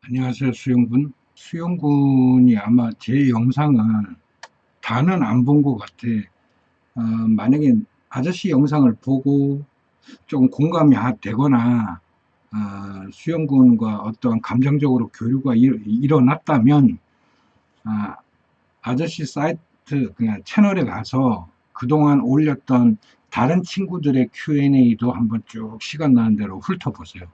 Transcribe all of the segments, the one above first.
안녕하세요, 수영군. 수영군이 아마 제 영상을 다는 안 본 것 같아. 만약에 아저씨 영상을 보고 조금 공감이 되거나, 수영군과 어떠한 감정적으로 교류가 일어났다면, 아, 아저씨 사이트, 그냥 채널에 가서 그동안 올렸던 다른 친구들의 Q&A도 한번 쭉 시간 나는 대로 훑어보세요.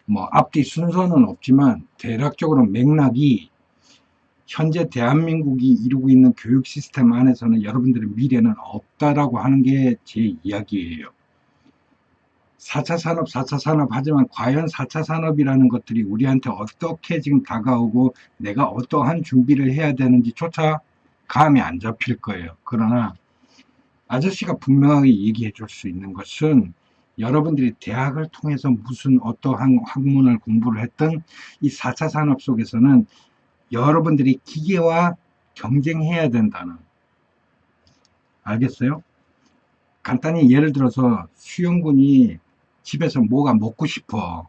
뭐, 앞뒤 순서는 없지만, 대략적으로 맥락이 현재 대한민국이 이루고 있는 교육 시스템 안에서는 여러분들의 미래는 없다라고 하는 게 제 이야기예요. 4차 산업, 4차 산업 하지만 과연 4차 산업이라는 것들이 우리한테 어떻게 지금 다가오고 내가 어떠한 준비를 해야 되는지조차 감이 안 잡힐 거예요. 그러나 아저씨가 분명하게 얘기해 줄 수 있는 것은 여러분들이 대학을 통해서 무슨 어떠한 학문을 공부를 했던 이 4차 산업 속에서는 여러분들이 기계와 경쟁해야 된다는, 알겠어요? 간단히 예를 들어서 수영군이 집에서 뭐가 먹고 싶어.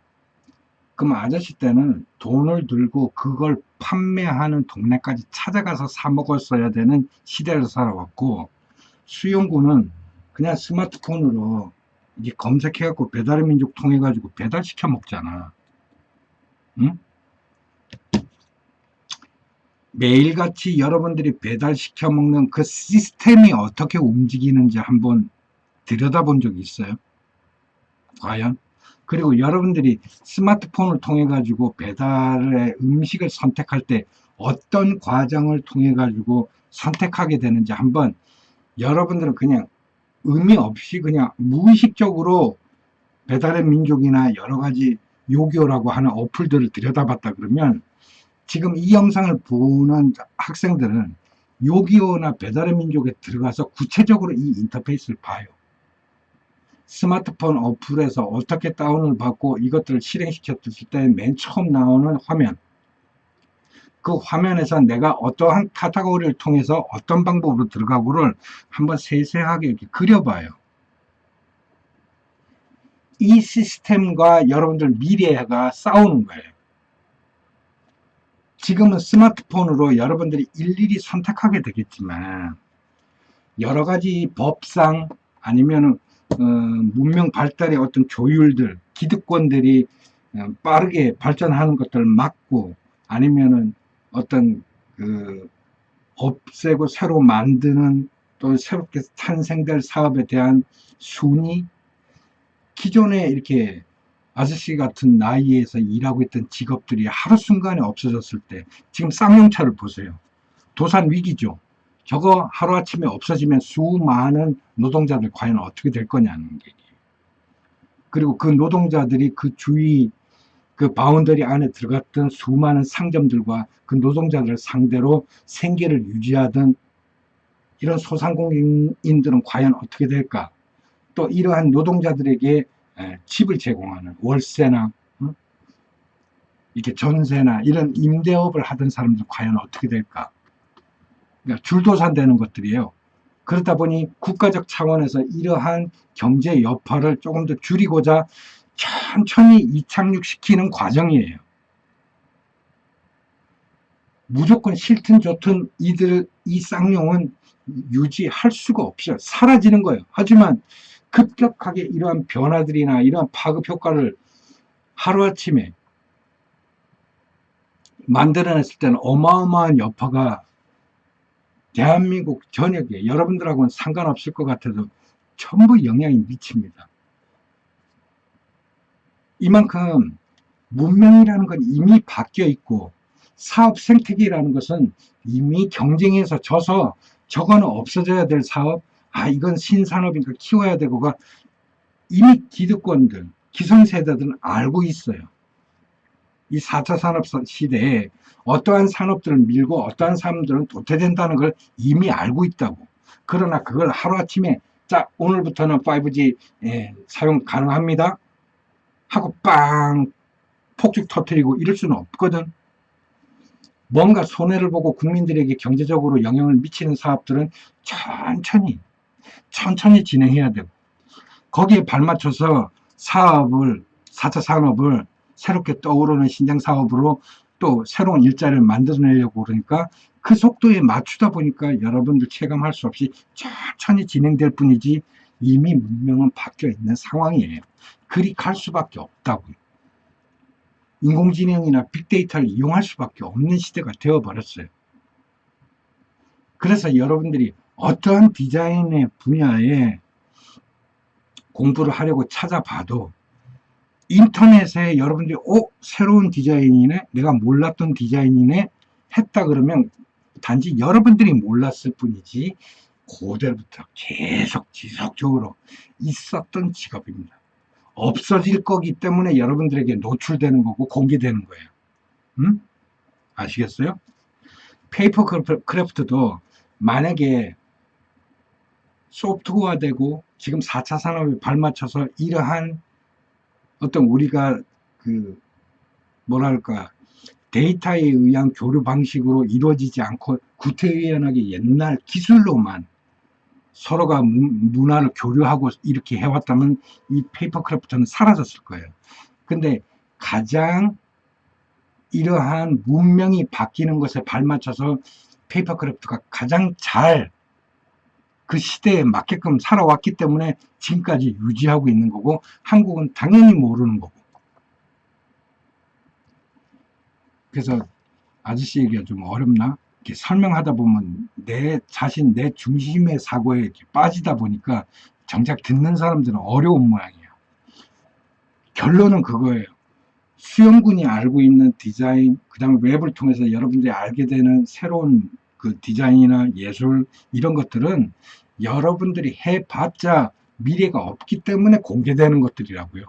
그럼 아저씨 때는 돈을 들고 그걸 판매하는 동네까지 찾아가서 사 먹었어야 되는 시대를 살아왔고, 수영군은 그냥 스마트폰으로 이제 검색해갖고 배달의 민족 통해가지고 배달시켜 먹잖아. 응? 매일같이 여러분들이 배달시켜 먹는 그 시스템이 어떻게 움직이는지 한번 들여다본 적이 있어요? 과연? 그리고 여러분들이 스마트폰을 통해 가지고 배달의 음식을 선택할 때 어떤 과정을 통해 가지고 선택하게 되는지 한번, 여러분들은 그냥 의미 없이 그냥 무의식적으로 배달의 민족이나 여러 가지 요교라고 하는 어플들을 들여다봤다 그러면, 지금 이 영상을 보는 학생들은 요기요나 배달의 민족에 들어가서 구체적으로 이 인터페이스를 봐요. 스마트폰 어플에서 어떻게 다운을 받고 이것들을 실행시켰을 때 맨 처음 나오는 화면, 그 화면에서 내가 어떠한 카테고리를 통해서 어떤 방법으로 들어가고를 한번 세세하게 이렇게 그려봐요. 이 시스템과 여러분들 미래가 싸우는 거예요. 지금은 스마트폰으로 여러분들이 일일이 선택하게 되겠지만, 여러 가지 법상 아니면 문명 발달의 어떤 조율들, 기득권들이 빠르게 발전하는 것들을 막고, 아니면은 어떤 그 없애고 새로 만드는, 또 새롭게 탄생될 사업에 대한 순위, 기존에 이렇게 아저씨 같은 나이에서 일하고 있던 직업들이 하루 순간에 없어졌을 때, 지금 쌍용차를 보세요. 도산 위기죠. 저거 하루아침에 없어지면 수많은 노동자들 과연 어떻게 될 거냐는 게. 그리고 그 노동자들이 그 주위 그 바운더리 안에 들어갔던 수많은 상점들과 그 노동자들을 상대로 생계를 유지하던 이런 소상공인들은 과연 어떻게 될까? 또 이러한 노동자들에게 집을 제공하는 월세나 이렇게 전세나 이런 임대업을 하던 사람들 과연 어떻게 될까? 그러니까 줄도산되는 것들이에요. 그러다 보니 국가적 차원에서 이러한 경제 여파를 조금 더 줄이고자 천천히 이착륙시키는 과정이에요. 무조건 싫든 좋든 이 쌍용은 유지할 수가 없어요. 사라지는 거예요. 하지만 급격하게 이러한 변화들이나 이러한 파급 효과를 하루아침에 만들어냈을 때는 어마어마한 여파가 대한민국 전역에 여러분들하고는 상관없을 것 같아도 전부 영향이 미칩니다. 이만큼 문명이라는 건 이미 바뀌어 있고, 사업 생태계라는 것은 이미 경쟁에서 져서 저거는 없어져야 될 사업, 이건 신산업이니까 키워야 되고가 이미 기득권들, 기성세대들은 알고 있어요. 이 4차 산업 시대에 어떠한 산업들을 밀고 어떠한 사람들은 도태된다는 걸 이미 알고 있다고. 그러나 그걸 하루아침에 자, 오늘부터는 5G 사용 가능합니다 하고 빵 폭죽 터뜨리고 이럴 수는 없거든. 뭔가 손해를 보고 국민들에게 경제적으로 영향을 미치는 사업들은 천천히 진행해야 되고, 거기에 발맞춰서 사업을, 4차 산업을 새롭게 떠오르는 신장 사업으로 또 새로운 일자리를 만들어내려고 그러니까 그 속도에 맞추다 보니까 여러분들 체감할 수 없이 천천히 진행될 뿐이지 이미 문명은 바뀌어 있는 상황이에요. 그리 갈 수밖에 없다고요. 인공지능이나 빅데이터를 이용할 수밖에 없는 시대가 되어버렸어요. 그래서 여러분들이 어떠한 디자인의 분야에 공부를 하려고 찾아봐도 인터넷에 여러분들이 새로운 디자인이네, 내가 몰랐던 디자인이네 했다 그러면 단지 여러분들이 몰랐을 뿐이지 그대로부터 계속 지속적으로 있었던 직업입니다. 없어질 거기 때문에 여러분들에게 노출되는 거고 공개되는 거예요. 아시겠어요? 페이퍼 크래프트도 만약에 소프트웨어되고 지금 4차 산업에 발맞춰서 이러한 어떤 우리가 뭐랄까 데이터에 의한 교류 방식으로 이루어지지 않고 구태의연하게 옛날 기술로만 서로가 문화를 교류하고 이렇게 해왔다면 이 페이퍼 크래프트는 사라졌을 거예요. 근데 가장 이러한 문명이 바뀌는 것에 발맞춰서 페이퍼 크래프트가 가장 잘 그 시대에 맞게끔 살아왔기 때문에 지금까지 유지하고 있는 거고 한국은 당연히 모르는 거고. 그래서 아저씨 얘기가 좀 어렵나? 이렇게 설명하다 보면 내 자신, 내 중심의 사고에 이렇게 빠지다 보니까 정작 듣는 사람들은 어려운 모양이에요. 결론은 그거예요. 수영군이 알고 있는 디자인, 그 다음에 웹을 통해서 여러분들이 알게 되는 새로운 그 디자인이나 예술, 이런 것들은 여러분들이 해봤자 미래가 없기 때문에 공개되는 것들이라고요.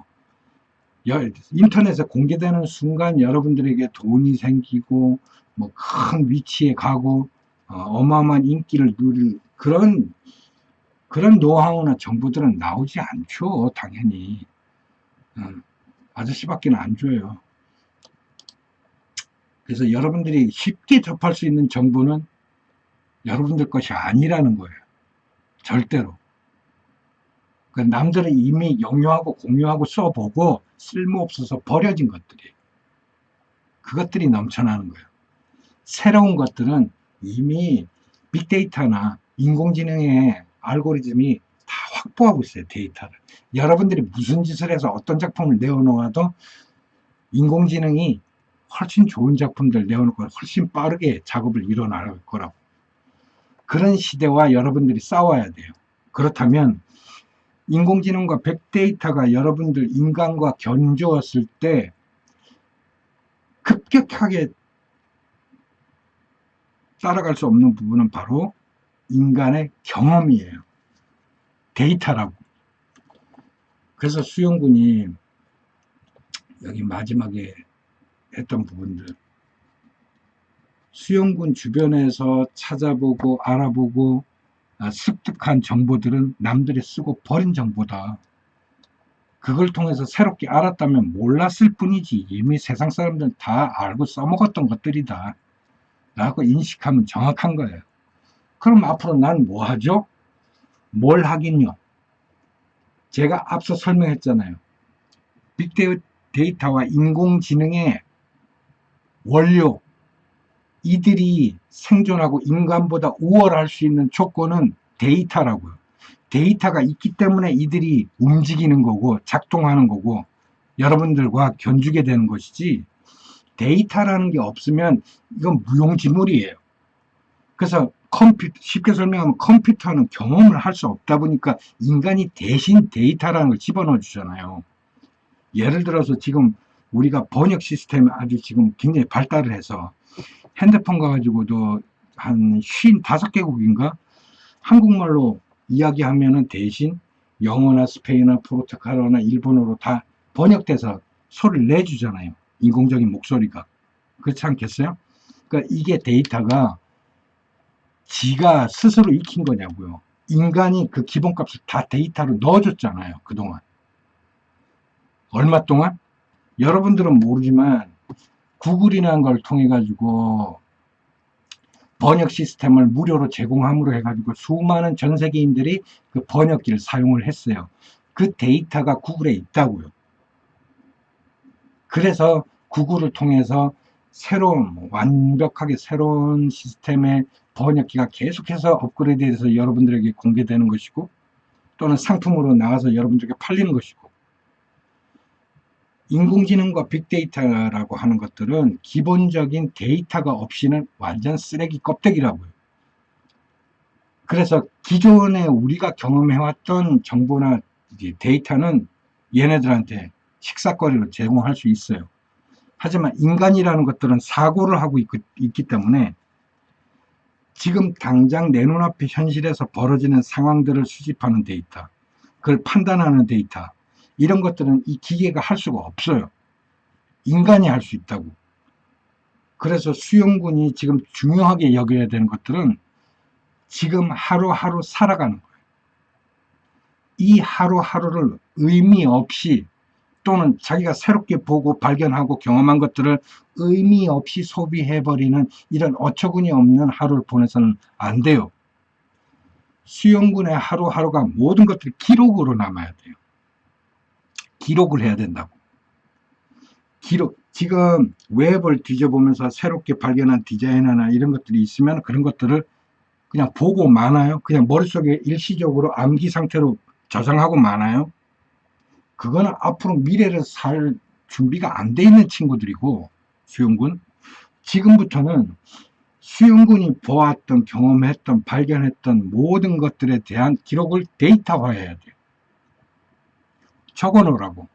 인터넷에 공개되는 순간 여러분들에게 돈이 생기고, 뭐 큰 위치에 가고, 어마어마한 인기를 누릴 그런 노하우나 정보들은 나오지 않죠, 당연히. 아저씨밖에는 안 줘요. 그래서 여러분들이 쉽게 접할 수 있는 정보는 여러분들 것이 아니라는 거예요. 절대로. 남들은 이미 영유하고 공유하고 써보고 쓸모없어서 버려진 것들이에요. 그것들이 넘쳐나는 거예요. 새로운 것들은 이미 빅데이터나 인공지능의 알고리즘이 다 확보하고 있어요, 데이터를. 여러분들이 무슨 짓을 해서 어떤 작품을 내어놓아도 인공지능이 훨씬 좋은 작품들 내어놓고 훨씬 빠르게 작업을 일어날 거라고. 그런 시대와 여러분들이 싸워야 돼요. 그렇다면 인공지능과 빅데이터가 여러분들 인간과 견주었을 때 급격하게 따라갈 수 없는 부분은 바로 인간의 경험이에요. 데이터라고. 그래서 수영군이 여기 마지막에 했던 부분들, 수영군 주변에서 찾아보고 알아보고 습득한 정보들은 남들이 쓰고 버린 정보다. 그걸 통해서 새롭게 알았다면 몰랐을 뿐이지 이미 세상 사람들은 다 알고 써먹었던 것들이다 라고 인식하면 정확한 거예요. 그럼 앞으로 난 뭐 하죠? 뭘 하긴요? 제가 앞서 설명했잖아요. 빅데이터와 인공지능의 원료, 이들이 생존하고 인간보다 우월할 수 있는 조건은 데이터라고요. 데이터가 있기 때문에 이들이 움직이는 거고 작동하는 거고 여러분들과 견주게 되는 것이지, 데이터라는 게 없으면 이건 무용지물이에요. 그래서 쉽게 설명하면 컴퓨터는 경험을 할 수 없다 보니까 인간이 대신 데이터라는 걸 집어넣어 주잖아요. 예를 들어서 지금 우리가 번역 시스템이 아주 지금 굉장히 발달을 해서 핸드폰 가가지고도 한 55개국인가 한국말로 이야기하면은 대신 영어나 스페인어나 포르투갈어나 일본어로 다 번역돼서 소리를 내주잖아요. 인공적인 목소리가. 그렇지 않겠어요? 그러니까 이게 데이터가 지가 스스로 익힌 거냐고요. 인간이 그 기본값을 다 데이터로 넣어줬잖아요. 그동안. 얼마 동안? 여러분들은 모르지만 구글이라는 걸 통해 가지고 번역 시스템을 무료로 제공함으로 해가지고 수많은 전 세계인들이 그 번역기를 사용을 했어요. 그 데이터가 구글에 있다고요. 그래서 구글을 통해서 새로운, 완벽하게 새로운 시스템의 번역기가 계속해서 업그레이드돼서 여러분들에게 공개되는 것이고, 또는 상품으로 나와서 여러분들에게 팔리는 것이고, 인공지능과 빅데이터라고 하는 것들은 기본적인 데이터가 없이는 완전 쓰레기 껍데기라고요. 그래서 기존에 우리가 경험해왔던 정보나 데이터는 얘네들한테 식사거리로 제공할 수 있어요. 하지만 인간이라는 것들은 사고를 하고 있기 때문에 지금 당장 내 눈앞에 현실에서 벌어지는 상황들을 수집하는 데이터, 그걸 판단하는 데이터, 이런 것들은 이 기계가 할 수가 없어요. 인간이 할 수 있다고. 그래서 수용군이 지금 중요하게 여겨야 되는 것들은 지금 하루하루 살아가는 거예요. 이 하루하루를 의미 없이, 또는 자기가 새롭게 보고 발견하고 경험한 것들을 의미 없이 소비해버리는 이런 어처구니 없는 하루를 보내서는 안 돼요. 수용군의 하루하루가 모든 것들이 기록으로 남아야 돼요. 기록을 해야 된다고. 기록, 지금 웹을 뒤져보면서 새롭게 발견한 디자인이나 이런 것들이 있으면 그런 것들을 그냥 보고 마나요? 그냥 머릿속에 일시적으로 암기 상태로 저장하고 마나요? 그거는 앞으로 미래를 살 준비가 안 돼 있는 친구들이고, 수용군. 지금부터는 수용군이 보았던, 경험했던, 발견했던 모든 것들에 대한 기록을 데이터화해야 돼요. 적어놓으라고.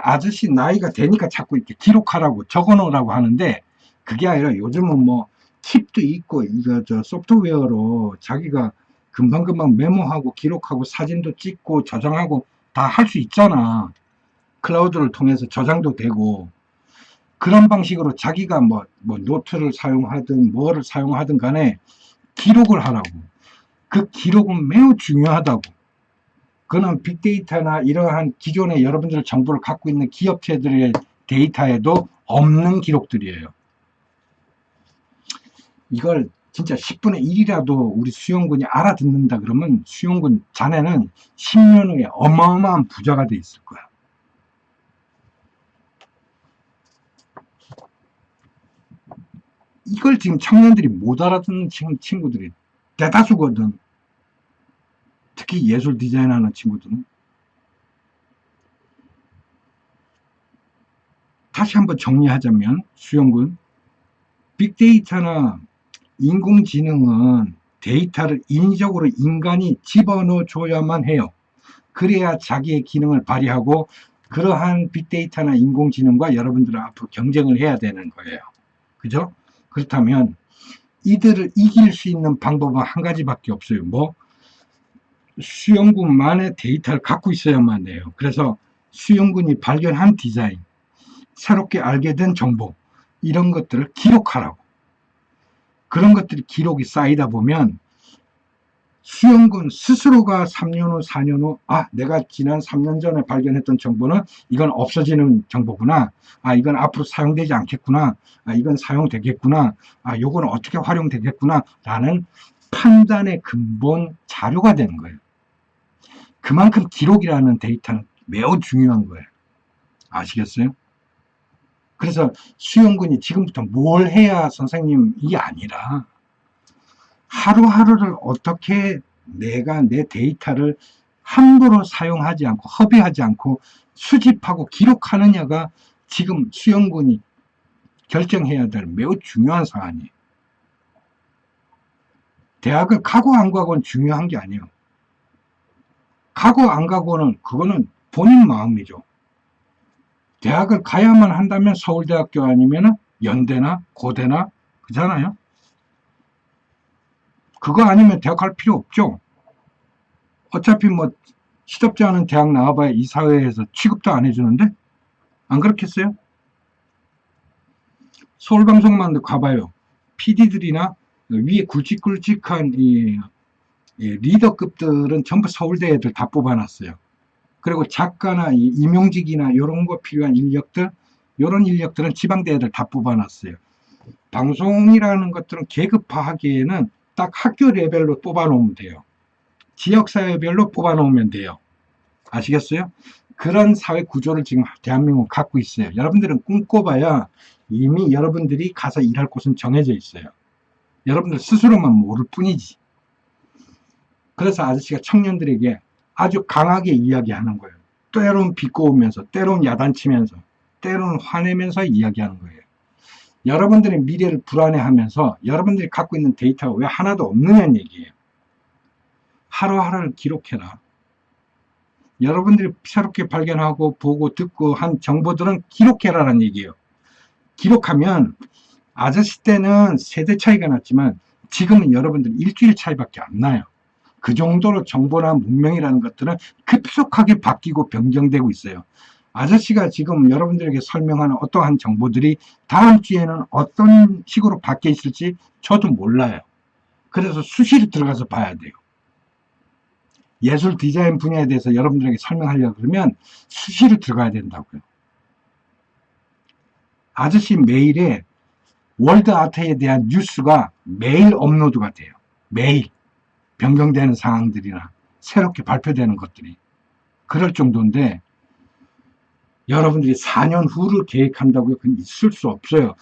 아저씨 나이가 되니까 자꾸 이렇게 기록하라고, 적어놓으라고 하는데, 그게 아니라 요즘은 뭐 팁도 있고, 이거 소프트웨어로 자기가 금방금방 메모하고 기록하고 사진도 찍고 저장하고 다 할 수 있잖아. 클라우드를 통해서 저장도 되고, 그런 방식으로 자기가 뭐 노트를 사용하든 뭐를 사용하든 간에 기록을 하라고. 그 기록은 매우 중요하다고. 그는 빅데이터나 이러한 기존의 여러분들 정보를 갖고 있는 기업체들의 데이터에도 없는 기록들이에요. 이걸 진짜 10분의 1이라도 우리 수용군이 알아듣는다 그러면 수용군 자네는 10년 후에 어마어마한 부자가 돼 있을 거야. 이걸 지금 청년들이 못 알아듣는 친구들이 대다수거든. 특히 예술 디자인하는 친구들은. 다시 한번 정리하자면 수용군, 빅데이터나 인공지능은 데이터를 인위적으로 인간이 집어넣어 줘야만 해요. 그래야 자기의 기능을 발휘하고 그러한 빅데이터나 인공지능과 여러분들은 앞으로 경쟁을 해야 되는 거예요. 그죠? 그렇다면 이들을 이길 수 있는 방법은 한 가지밖에 없어요. 뭐? 수용군만의 데이터를 갖고 있어야만 해요. 그래서 수용군이 발견한 디자인, 새롭게 알게 된 정보, 이런 것들을 기록하라고. 그런 것들이 기록이 쌓이다 보면 수용군 스스로가 3년 후, 4년 후, 내가 지난 3년 전에 발견했던 정보는 이건 없어지는 정보구나. 이건 앞으로 사용되지 않겠구나. 이건 사용되겠구나. 요건 어떻게 활용되겠구나. 라는 판단의 근본 자료가 되는 거예요. 그만큼 기록이라는 데이터는 매우 중요한 거예요. 아시겠어요? 그래서 수용군이 지금부터 뭘 해야 선생님이 아니라 하루하루를 어떻게 내가 내 데이터를 함부로 사용하지 않고 허비하지 않고 수집하고 기록하느냐가 지금 수용군이 결정해야 될 매우 중요한 사안이에요. 대학을 가고 안 가고는 중요한 게 아니에요. 가고 안 가고는 그거는 본인 마음이죠. 대학을 가야만 한다면 서울대학교 아니면 연대나 고대나 그잖아요. 그거 아니면 대학 갈 필요 없죠. 어차피 뭐 시덥지 않은 대학 나와봐야 이 사회에서 취급도 안 해주는데 안 그렇겠어요? 서울방송만 가봐요. PD들이나 위에 굵직굵직한 이 리더급들은 전부 서울대 애들 다 뽑아놨어요. 그리고 작가나 임용직이나 이런 거 필요한 인력들, 이런 인력들은 지방대 애들 다 뽑아놨어요. 방송이라는 것들은 계급화하기에는 딱 학교 레벨로 뽑아놓으면 돼요. 지역사회별로 뽑아놓으면 돼요. 아시겠어요? 그런 사회 구조를 지금 대한민국은 갖고 있어요. 여러분들은 꿈꿔봐야 이미 여러분들이 가서 일할 곳은 정해져 있어요. 여러분들 스스로만 모를 뿐이지. 그래서 아저씨가 청년들에게 아주 강하게 이야기하는 거예요. 때로는 비꼬으면서, 때로는 야단치면서, 때로는 화내면서 이야기하는 거예요. 여러분들의 미래를 불안해하면서 여러분들이 갖고 있는 데이터가 왜 하나도 없느냐는 얘기예요. 하루하루를 기록해라. 여러분들이 새롭게 발견하고 보고 듣고 한 정보들은 기록해라라는 얘기예요. 기록하면 아저씨 때는 세대 차이가 났지만 지금은 여러분들 일주일 차이밖에 안 나요. 그 정도로 정보나 문명이라는 것들은 급속하게 바뀌고 변경되고 있어요. 아저씨가 지금 여러분들에게 설명하는 어떠한 정보들이 다음 주에는 어떤 식으로 바뀌어 있을지 저도 몰라요. 그래서 수시로 들어가서 봐야 돼요. 예술 디자인 분야에 대해서 여러분들에게 설명하려고 그러면 수시로 들어가야 된다고요. 아저씨 메일에 월드 아트에 대한 뉴스가 매일 업로드가 돼요. 매일. 변경되는 상황들이나 새롭게 발표되는 것들이. 그럴 정도인데 여러분들이 4년 후를 계획한다고요? 그건 있을 수 없어요.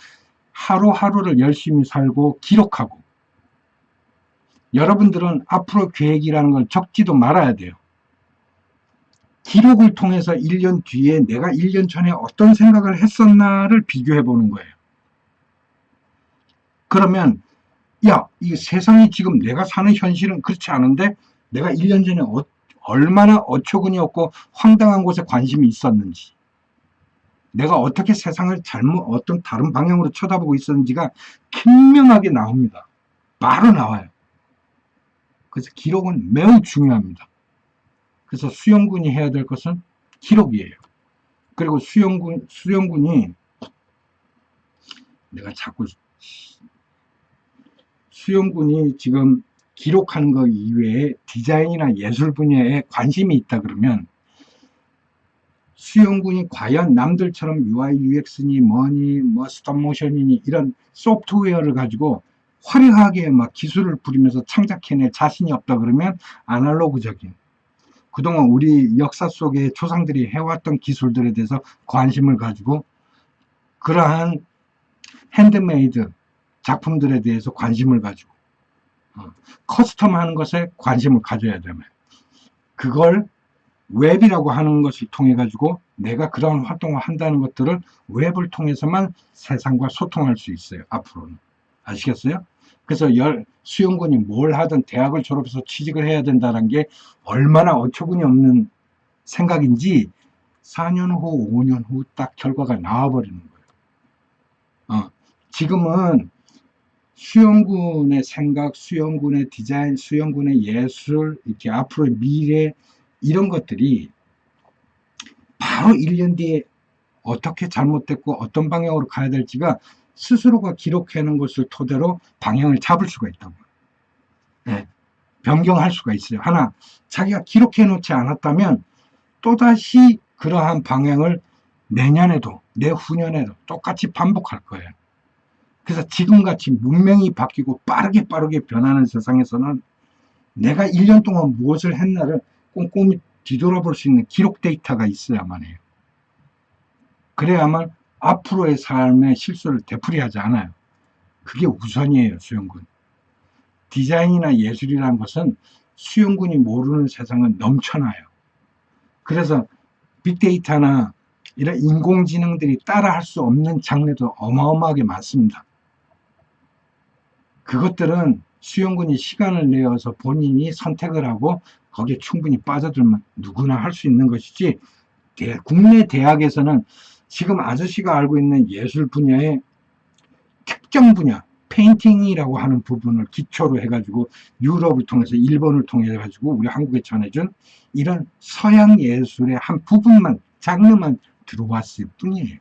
하루하루를 열심히 살고 기록하고 여러분들은 앞으로 계획이라는 걸 적지도 말아야 돼요. 기록을 통해서 1년 뒤에 내가 1년 전에 어떤 생각을 했었나를 비교해 보는 거예요. 그러면 야, 이 세상이 지금 내가 사는 현실은 그렇지 않은데 내가 1년 전에 얼마나 어처구니 없고 황당한 곳에 관심이 있었는지 내가 어떻게 세상을 어떤 다른 방향으로 쳐다보고 있었는지가 분명하게 나옵니다. 바로 나와요. 그래서 기록은 매우 중요합니다. 그래서 수영군이 해야 될 것은 기록이에요. 그리고 수영군이 내가 자꾸 수영군이 지금 기록하는 것 이외에 디자인이나 예술 분야에 관심이 있다 그러면 수영군이 과연 남들처럼 UI, UX니 뭐니 뭐 스톱모션이니 이런 소프트웨어를 가지고 화려하게 막 기술을 부리면서 창작해낼 자신이 없다 그러면 아날로그적인 그동안 우리 역사 속에 조상들이 해왔던 기술들에 대해서 관심을 가지고 그러한 핸드메이드 작품들에 대해서 관심을 가지고 커스텀하는 것에 관심을 가져야 되면 그걸 웹이라고 하는 것을 통해 가지고 내가 그런 활동을 한다는 것들을 웹을 통해서만 세상과 소통할 수 있어요. 앞으로는. 아시겠어요? 그래서 수영군이 뭘 하든 대학을 졸업해서 취직을 해야 된다는 게 얼마나 어처구니 없는 생각인지 4년 후, 5년 후 딱 결과가 나와버리는 거예요. 지금은 수영군의 생각, 수영군의 디자인, 수영군의 예술, 이렇게 앞으로의 미래 이런 것들이 바로 1년 뒤에 어떻게 잘못됐고 어떤 방향으로 가야 될지가 스스로가 기록해놓은 것을 토대로 방향을 잡을 수가 있다고요. 네. 변경할 수가 있어요. 하나, 자기가 기록해 놓지 않았다면 또다시 그러한 방향을 내년에도 내후년에도 똑같이 반복할 거예요. 그래서 지금같이 문명이 바뀌고 빠르게 변하는 세상에서는 내가 1년 동안 무엇을 했나를 꼼꼼히 뒤돌아볼 수 있는 기록 데이터가 있어야만 해요. 그래야만 앞으로의 삶의 실수를 되풀이하지 않아요. 그게 우선이에요. 수영군. 디자인이나 예술이라는 것은 수영군이 모르는 세상은 넘쳐나요. 그래서 빅데이터나 이런 인공지능들이 따라할 수 없는 장르도 어마어마하게 많습니다. 그것들은 수영군이 시간을 내어서 본인이 선택을 하고 거기에 충분히 빠져들면 누구나 할 수 있는 것이지 국내 대학에서는 지금 아저씨가 알고 있는 예술 분야의 특정 분야 페인팅이라고 하는 부분을 기초로 해가지고 유럽을 통해서 일본을 통해 가지고 우리 한국에 전해준 이런 서양 예술의 한 부분만 장르만 들어왔을 뿐이에요.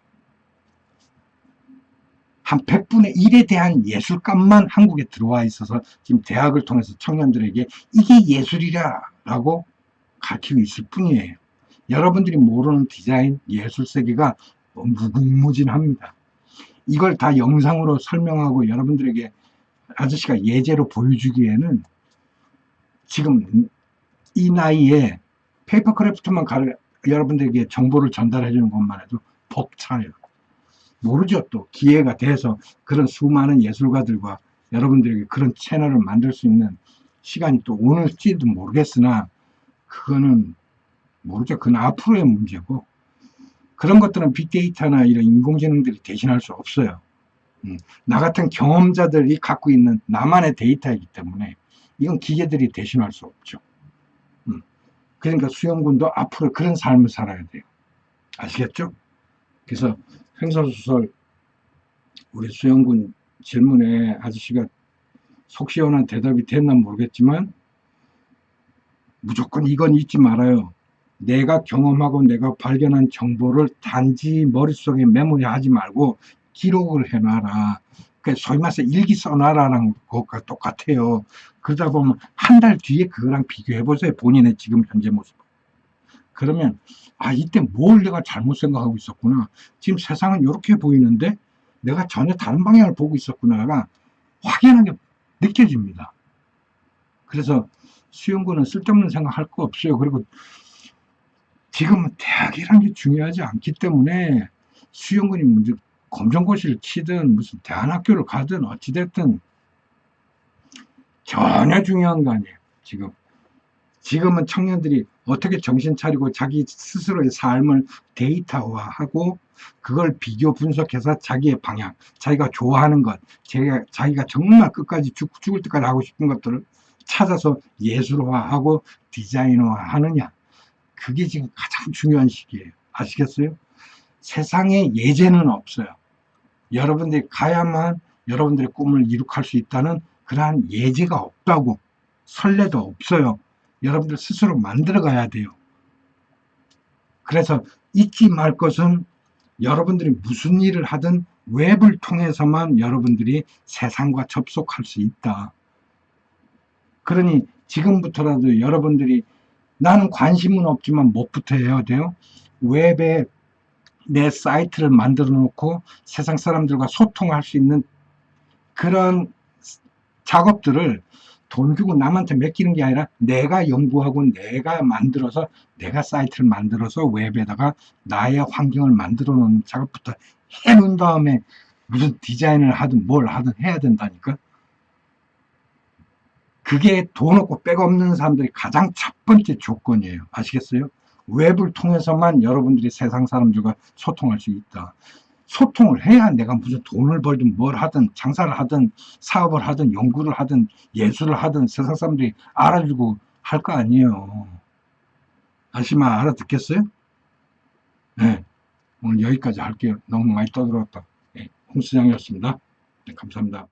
한 100분의 1에 대한 예술감만 한국에 들어와 있어서 지금 대학을 통해서 청년들에게 이게 예술이라 라고 가르치고 있을 뿐이에요. 여러분들이 모르는 디자인, 예술 세계가 무궁무진합니다. 이걸 다 영상으로 설명하고 여러분들에게 아저씨가 예제로 보여주기에는 지금 이 나이에 페이퍼 크래프트만 여러분들에게 정보를 전달해 주는 것만 해도 벅차요. 모르죠. 또 기회가 돼서 그런 수많은 예술가들과 여러분들에게 그런 채널을 만들 수 있는 시간이 또 오늘지도 모르겠으나 그거는 모르죠. 그건 앞으로의 문제고 그런 것들은 빅데이터나 이런 인공지능들이 대신할 수 없어요. 나 같은 경험자들이 갖고 있는 나만의 데이터이기 때문에 이건 기계들이 대신할 수 없죠. 그러니까 수영군도 앞으로 그런 삶을 살아야 돼요. 아시겠죠? 그래서 횡설수설 우리 수영군 질문에 아저씨가 속 시원한 대답이 됐나 모르겠지만 무조건 이건 잊지 말아요. 내가 경험하고 내가 발견한 정보를 단지 머릿속에 메모리하지 말고 기록을 해놔라. 그러니까 소위 말해서 일기 써놔라는 것과 똑같아요. 그러다 보면 한 달 뒤에 그거랑 비교해보세요. 본인의 지금 현재 모습. 그러면 아 이때 뭘 내가 잘못 생각하고 있었구나. 지금 세상은 이렇게 보이는데 내가 전혀 다른 방향을 보고 있었구나가 확연하게 느껴집니다. 그래서 수영군은 쓸데없는 생각할 거 없어요. 그리고 지금은 대학이라는 게 중요하지 않기 때문에 수영군이 먼저 검정고시를 치든 무슨 대안학교를 가든 어찌됐든 전혀 중요한 거 아니에요. 지금은 청년들이 어떻게 정신 차리고 자기 스스로의 삶을 데이터화하고 그걸 비교 분석해서 자기의 방향, 자기가 좋아하는 것, 자기가 정말 끝까지 죽을 때까지 하고 싶은 것들을 찾아서 예술화하고 디자인화하느냐. 그게 지금 가장 중요한 시기예요. 아시겠어요? 세상에 예제는 없어요. 여러분들이 가야만 여러분들의 꿈을 이룩할 수 있다는 그러한 예제가 없다고. 선례도 없어요. 여러분들 스스로 만들어 가야 돼요. 그래서 잊지 말 것은 여러분들이 무슨 일을 하든 웹을 통해서만 여러분들이 세상과 접속할 수 있다. 그러니 지금부터라도 여러분들이 나는 관심은 없지만 뭐부터 해야 돼요? 웹에 내 사이트를 만들어 놓고 세상 사람들과 소통할 수 있는 그런 작업들을 돈 주고 남한테 맡기는 게 아니라 내가 연구하고 내가 만들어서 내가 사이트를 만들어서 웹에다가 나의 환경을 만들어 놓는 작업부터 해 놓은 다음에 무슨 디자인을 하든 뭘 하든 해야 된다니까. 그게 돈 없고 백 없는 사람들이 가장 첫 번째 조건이에요. 아시겠어요? 웹을 통해서만 여러분들이 세상 사람들과 소통할 수 있다. 소통을 해야 내가 무슨 돈을 벌든 뭘 하든 장사를 하든 사업을 하든 연구를 하든 예술을 하든 세상 사람들이 알아주고 할 거 아니에요. 아시마 알아듣겠어요? 네. 오늘 여기까지 할게요. 너무 많이 떠들었다. 네. 홍수장이었습니다. 네, 감사합니다.